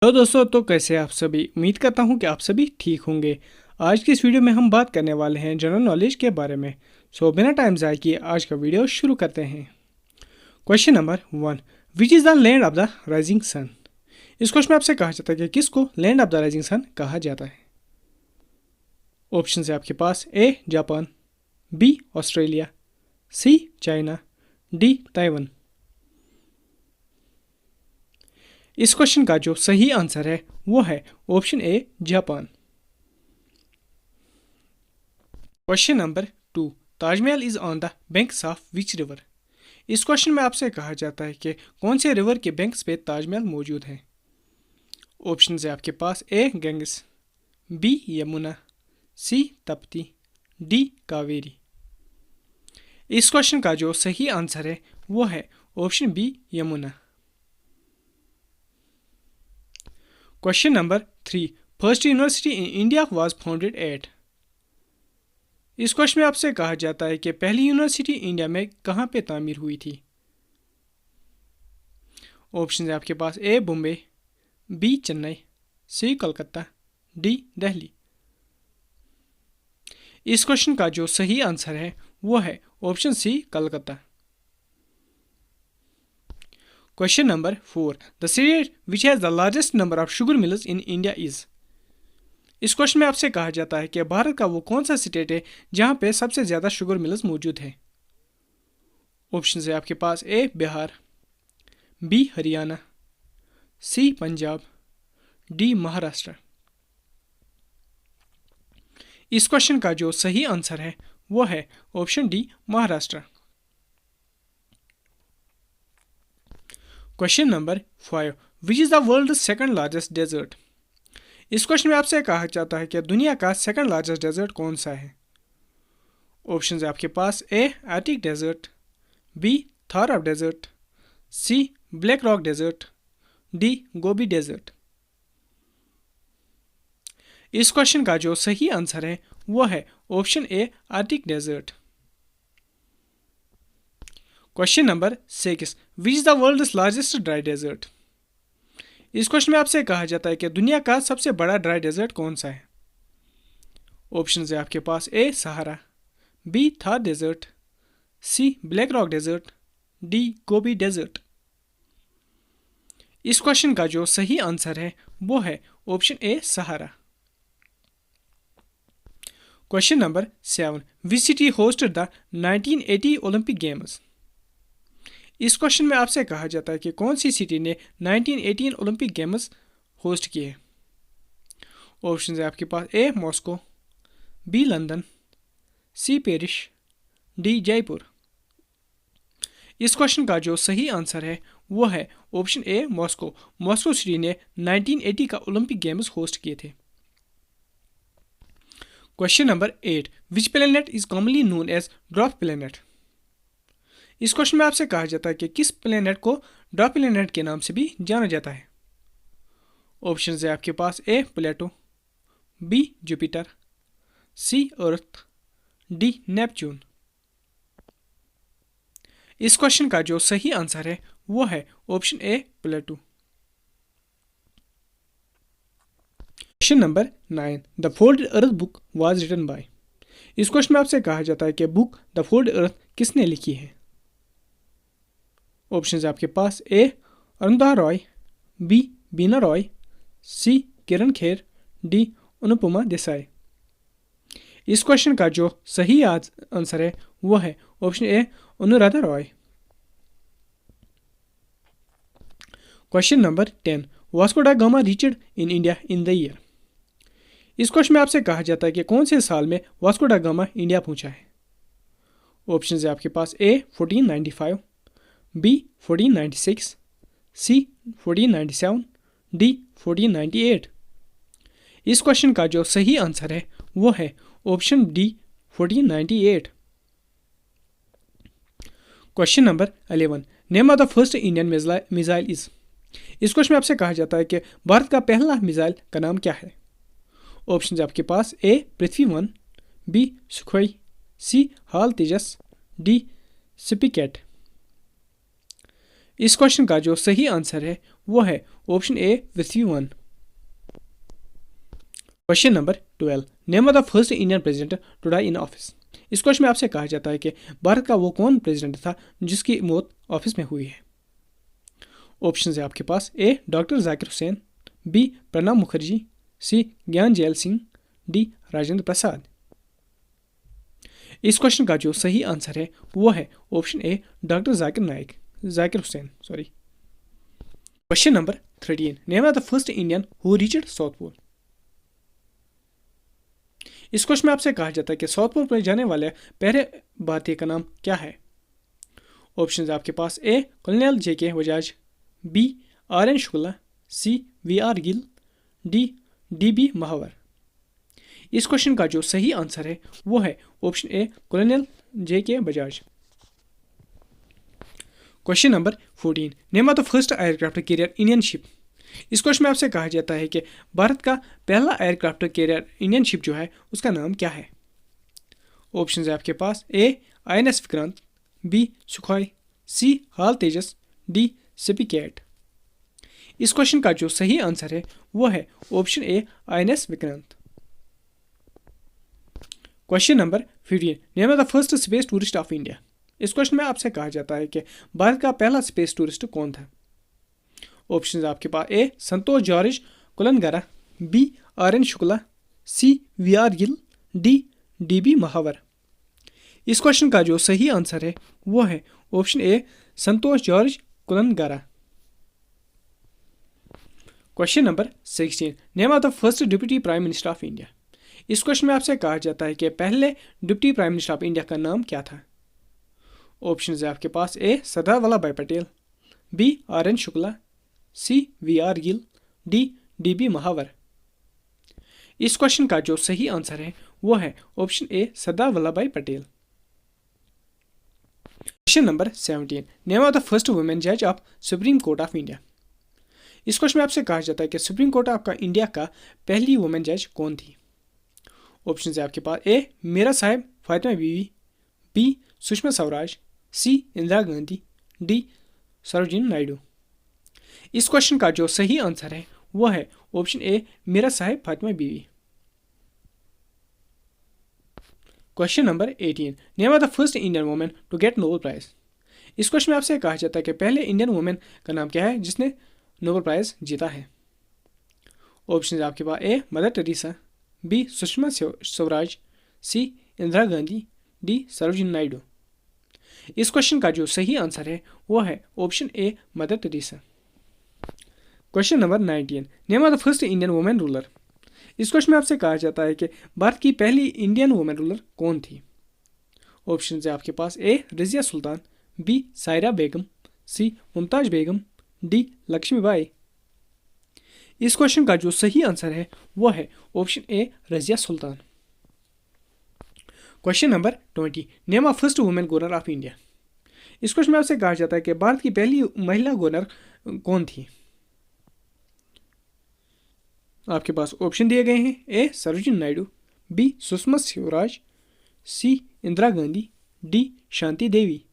Hello दोस्तों, तो कैसे हैं आप सभी। उम्मीद करता हूं कि आप सभी ठीक होंगे। आज की इस वीडियो में हम बात करने वाले हैं जनरल नॉलेज के बारे में। बिना टाइम ज़ाय किए आज का वीडियो शुरू करते हैं। Question number 1, which is the land of the rising sun. इस क्वेश्चन में आपसे कहा जाता है कि किसको land of the rising sun कहा जाता है। ऑप्शन है आपके पास A Japan, B Australia, C China, D Taiwan. इस क्वेश्चन का जो सही आंसर है वो है option A Japan. Question number 2, Taj Mahal is on the banks of which river. इस क्वेश्चन में आपसे कहा जाता है कि कौन से रिवर के बैंक्स पे ताजमहल मौजूद है। ऑप्शन है आपके पास A Ganges, B Yamuna, C Tapti, D Kaveri. इस क्वेश्चन का जो सही आंसर है वो है option B Yamuna. Question number 3, first university in India was founded at. इस क्वेश्चन में आपसे कहा जाता है कि पहली यूनिवर्सिटी इंडिया में कहाँ पे तामीर हुई थी। ऑप्शन है आपके पास A Bombay, B Chennai, C Calcutta, D Delhi. इस क्वेश्चन का जो सही आंसर है वो है option C Calcutta. Question number 4, the state which has the largest number of sugar mills in India is. इस क्वेश्चन में आपसे कहा जाता है कि भारत का वो कौन सा स्टेट है जहां पे सबसे ज़्यादा शुगर मिल्स मौजूद है। ऑप्शन है आपके पास A Bihar, B Haryana, C Punjab, D Maharashtra. इस क्वेश्चन का जो सही आंसर है वो है option D Maharashtra. Question number 5, which is the world second largest desert. इस क्वेश्चन में आपसे कहा जाता है कि दुनिया का सेकंड लार्जेस्ट डेजर्ट कौन सा है। ऑप्शन है आपके पास A Arctic desert, B Thar desert, C Black Rock desert, D Gobi desert. इस क्वेश्चन का जो सही आंसर है वो है option A Arctic desert. Question number 6, which is the world's largest dry desert. इस क्वेश्चन में आपसे कहा जाता है कि दुनिया का सबसे बड़ा ड्राई डेजर्ट कौन सा है। ऑप्शन है आपके पास A Sahara, B Thar desert, C Black Rock desert, D Gobi desert. इस क्वेश्चन का जो सही आंसर है वो है option A Sahara. Question number 7, which city hosted the 1980 Olympic games. इस क्वेश्चन में आपसे कहा जाता है कि कौन सी सिटी ने 1918 ओलंपिक गेम्स होस्ट किए। ऑप्शन है आपके पास A Moscow, B London, C Paris, D Jaipur. इस क्वेश्चन का जो सही आंसर है वो है option A Moscow. Moscow city ने 1980 का ओलंपिक गेम्स होस्ट किए थे। Question number 8, which planet is commonly known as dwarf planet. इस क्वेश्चन में आपसे कहा जाता है कि किस प्लेनेट को ड्वार्फ प्लेनेट के नाम से भी जाना जाता है। ऑप्शन है आपके पास A Pluto, B Jupiter, C Earth, D Neptune. इस क्वेश्चन का जो सही आंसर है वो है option A Pluto. Question number 9, the folded earth book was written by. इस क्वेश्चन में आपसे कहा जाता है कि बुक द फोल्डेड अर्थ किसने लिखी है। ऑप्शन है आपके पास A Arunoday Roy, B Bina Roy, C Kiran Kher, D Anupama Desai. इस क्वेश्चन का जो सही आंसर है वो है option A Anuradha Roy. Question number 10, Vasco da Gama reached in India in the year. इस क्वेश्चन में आपसे कहा जाता है कि कौन से साल में वास्को डा गामा इंडिया पहुंचा है। ऑप्शन है आपके पास ए 1495, बी 1496, सी 1497, डी 1498। इस क्वेश्चन का जो सही आंसर है वो है option D 1498। Question number 11, name of the first Indian missile is. इस क्वेश्चन में आपसे कहा जाता है कि भारत का पहला मिसाइल का नाम क्या है। ऑप्शन है आपके पास A Prithvi one, B Sukhoi, C HAL Tejas, D स्पिकैट। इस क्वेश्चन का जो सही आंसर है वो है option A VC1। Question number 12, name of the first Indian president to die in office. इस क्वेश्चन में आपसे कहा जाता है कि भारत का वो कौन प्रेसिडेंट था जिसकी मौत ऑफिस में हुई है। ऑप्शन है आपके पास A doctor Zakir Hussain, B Pranab Mukherjee, C Giani Zail Singh, D Rajendra Prasad. इस क्वेश्चन का जो सही आंसर है वो है option A doctor Zakir Hussain. Question number 13, name of the first Indian who reached South Pole. इस क्वेश्चन में आपसे कहा जाता है कि साउथ पोल पर जाने वाले पहले भारतीय का नाम क्या है। ऑप्शन आपके पास A colonel JK Bajaj, B RN Shukla, C VR Gill, D DB Mahawar. इस क्वेश्चन का जो सही आंसर है वो है option A colonel JK Bajaj. Question number 14, name of the first aircraft carrier Indian ship. इस क्वेश्चन में आपसे कहा जाता है कि भारत का पहला एयरक्राफ्ट कैरियर इंडियन शिप जो है उसका नाम क्या है। ऑप्शन है आपके पास ए INS Vikrant, B Sukhoi, C HAL Tejas, D सिपिकेट। इस क्वेश्चन का जो सही आंसर है वो है option A INS Vikrant. Question number 15, name of the first space tourist of India. इस क्वेश्चन में आपसे कहा जाता है कि भारत का पहला स्पेस टूरिस्ट कौन था। ऑप्शन आपके पास A Santosh George Kulangara, B RN Shukla, C VR Gill, D DB Mahawar. इस क्वेश्चन का जो सही आंसर है वो है option A Santosh George Kulangara. Question number 16, name of the first deputy prime minister of India. इस क्वेश्चन में आपसे कहा जाता है कि पहले deputy prime minister of India का नाम क्या था। ऑप्शन है आपके पास ए Sardar Vallabh Bhai Patel, B RN Shukla, C VR Gill, D DB Mahawar. इस क्वेश्चन का जो सही आंसर है वो है option A Sardar Vallabh Bhai Patel. Question number 17, name of the first women जज of supreme court of India. इस क्वेश्चन में आपसे कहा जाता है कि सुप्रीम कोर्ट ऑफ इंडिया का पहली वुमेन जज कौन थी। ऑप्शन है आपके पास ए Meera Sahib Fathima Beevi, B Sushma Swaraj, C Indira Gandhi, D Sarojini Naidu. इस क्वेश्चन का जो सही आंसर है वो है option A Meera Sahib Fathima Beevi. Question number 18, name of the first Indian women to get Nobel prize. इस क्वेश्चन में आपसे कहा जाता है कि पहले इंडियन वुमेन का नाम क्या है जिसने नोबेल प्राइज जीता है। ऑप्शन है आपके पास A Mother Teresa, B Sushma Swaraj, C Indira Gandhi, D Sarojini Naidu. इस क्वेश्चन का जो सही आंसर है वो है option A Mother Teresa. Question number 19, name of the first Indian women ruler. इस क्वेश्चन में आपसे कहा जाता है कि भारत की पहली इंडियन वुमेन रूलर कौन थी। ऑप्शन है आपके पास ए रजिया सुल्तान, बी सायरा बेगम, सी मुमताज बेगम, डी लक्ष्मीबाई। इस क्वेश्चन का जो सही आंसर है वो है option A Razia Sultan. Question number 20, name of first women governor of India. इस क्वेश्चन में आपसे कहा जाता है कि भारत की पहली महिला गवर्नर कौन थी। आपके पास ऑप्शन दिए गए हैं ए Sarojini Naidu, B Sushma Swaraj, C Indira Gandhi, D Shanti Devi.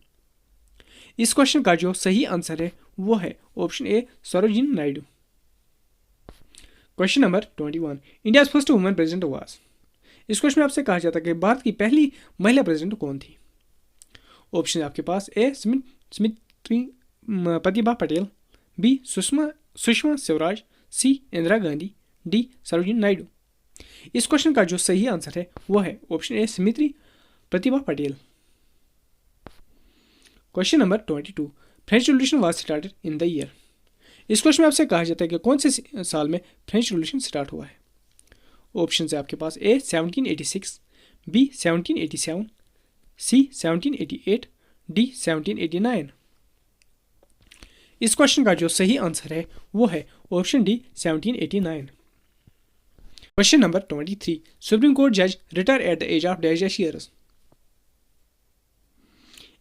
इस क्वेश्चन का जो सही आंसर है वो है option A Sarojini Naidu. Question number 21, India first women president was. इस क्वेश्चन में आपसे कहा जाता है कि भारत की पहली महिला प्रेसिडेंट कौन थी। ऑप्शन आपके पास ए स्मृति प्रतिभा Patel, B Sushma Swaraj, C Indira Gandhi, D Sarojini Naidu. इस क्वेश्चन का जो सही आंसर है वो है option A Smriti Pratibha Patel. Question number 22, French revolution was started in the year. इस क्वेश्चन में आपसे कहा जाता है कि कौन से साल में फ्रेंच रिवॉल्यूशन स्टार्ट हुआ है। ऑप्शन है आपके पास ए 1786, बी 1787, सी 1788, डी 1789। इस क्वेश्चन का जो सही आंसर है वो है option D 1789। Question number 23, supreme court जज retire at the age of dash years.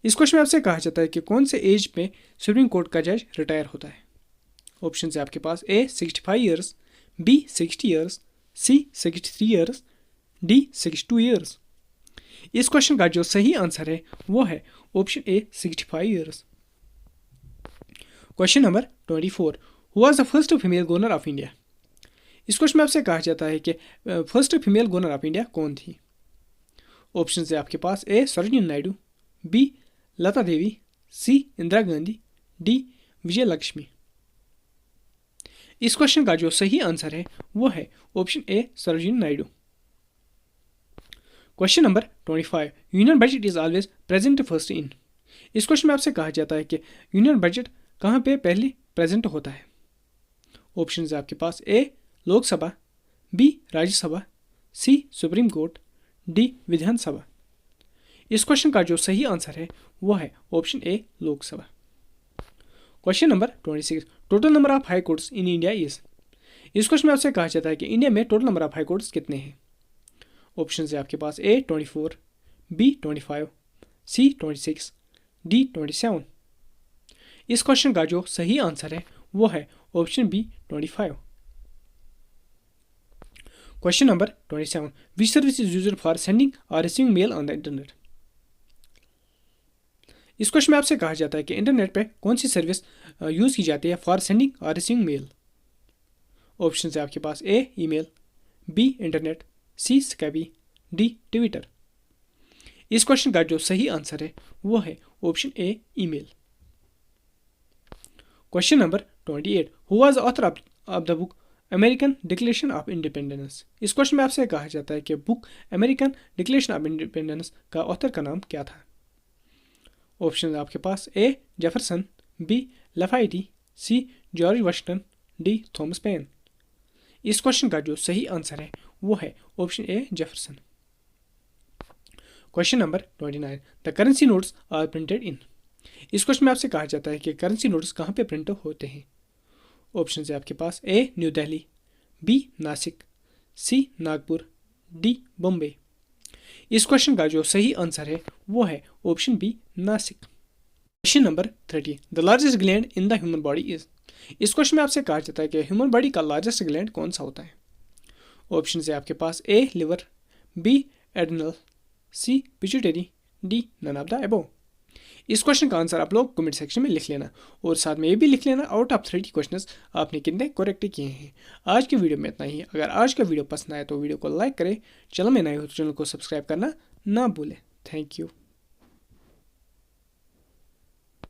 इस क्वेश्चन में आपसे कहा जाता है कि कौन से एज में सुप्रीम कोर्ट का जज रिटायर होता है। ऑप्शन है आपके पास ए 65 ईयर्स, बी 60 ईयर्स, सी 63 ईयर्स, डी 62 ईयर्स। इस क्वेश्चन का जो सही आंसर है वो है option A 65 years. Question number 24, who was the first female governor of India. इस क्वेश्चन में आपसे कहा जाता है कि first female governor of India कौन थी। ऑप्शन है आपके पास ए सरोजिनी नायडू, बी लता देवी, सी इंदिरा गांधी, डी विजय लक्ष्मी। इस क्वेश्चन का जो सही आंसर है वो है option A Sarojini Naidu. Question number 25, union budget is always present first in. इस क्वेश्चन में आपसे कहा जाता है कि यूनियन बजट कहाँ पे पहले प्रेजेंट होता है। ऑप्शन है आपके पास ए लोकसभा, बी राज्यसभा, सी सुप्रीम कोर्ट, डी विधानसभा। इस क्वेश्चन का जो सही आंसर है वो है option A Lok Sabha. Question number 26, total number of high courts in India is. इस क्वेश्चन में आपसे कहा जाता है कि इंडिया में total number of high courts कितने हैं। ऑप्शन है आपके पास ए 24, बी 25, सी 26, डी 27। इस क्वेश्चन का जो सही आंसर है वो है option B 25। Question number 27, which service is used for sending और receiving mail on the internet. इस क्वेश्चन में आपसे कहा जाता है कि इंटरनेट पे कौन सी सर्विस यूज़ की जाती है फॉर सेंडिंग और रिसीविंग मेल। ऑप्शन है आपके पास ए ईमेल, बी इंटरनेट, सी स्काइपी, डी ट्विटर। इस क्वेश्चन का जो सही आंसर है वो है option A email. Question number 28, who was author of the book American declaration of independence. इस क्वेश्चन में आपसे कहा जाता है कि book American declaration of independence का ऑथर का नाम क्या था। ऑप्शन है आपके पास ए Jefferson, B Lafayette, C George Washington, D Thomas Paine. इस क्वेश्चन का जो सही आंसर है वो है option A Jefferson. Question number 29, the currency notes are printed in. इस क्वेश्चन में आपसे कहा जाता है कि करेंसी नोट्स कहाँ पे प्रिंट होते हैं। ऑप्शन है आपके पास A new Delhi, B Nashik, C Nagpur, D Bombay. इस क्वेश्चन का जो सही आंसर है वो है option B Nashik. Question number 30, the largest gland in the human body is. इस क्वेश्चन में आपसे कहा जाता है कि ह्यूमन बॉडी का लार्जेस्ट ग्लैंड कौन सा होता है। ऑप्शन है आपके पास A liver, B adrenal, C pituitary, D none of the above. इस क्वेश्चन का आंसर आप लोग कमेंट सेक्शन में लिख लेना और साथ में ये भी लिख लेना आउट ऑफ 30 क्वेश्चंस आपने कितने करेक्ट किए हैं। आज की वीडियो में इतना ही। अगर आज का वीडियो पसंद आए तो वीडियो को लाइक करें, चैनल में नए हो तो चैनल को सब्सक्राइब करना ना भूलें। Thank you.